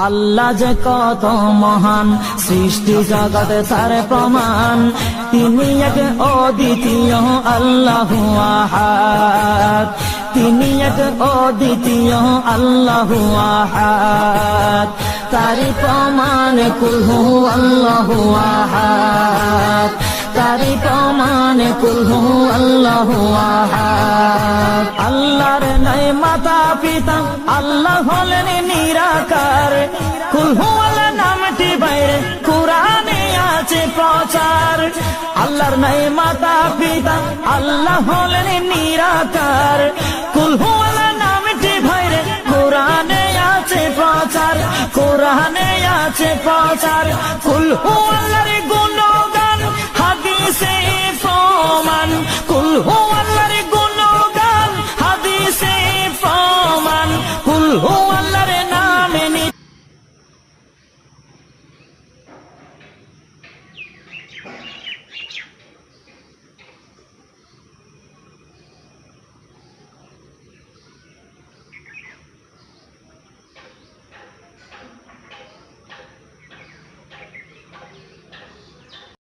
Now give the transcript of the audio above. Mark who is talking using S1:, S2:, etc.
S1: আল্লাহ যে কত মহান, সৃষ্টি জগতে তার প্রমাণ। তিনি এক অদ্বিতীয় আল্লাহু আহাদ, তিনি এক অদ্বিতীয় আল্লাহু আহাদ। তারি প্রমাণ কুল হু আল্লাহু আহাদ, তারি প্রমাণ কুল হু আল্লাহু আহাদ। আল্লাহর নাই মাতা পিতা, আল্লাহ হলেন নিরাকার। কুল হু আল্লাহ নামটি বাইরে কুরআনে আছে প্রচার। আল্লাহর নাই মাতা পিতা, আল্লাহ হলেন নিরাকার। কুল হু আল্লাহ নামটি বাইরে কুরআনে আছে প্রচার, কুরআনে আছে প্রচার। কুল হু আল্লাহর গুণগান হাদিসে প্রমাণ, কুল হু আল্লাহর গুণগান হাদিসে প্রমাণ। কুল হু আল্লাহর নামে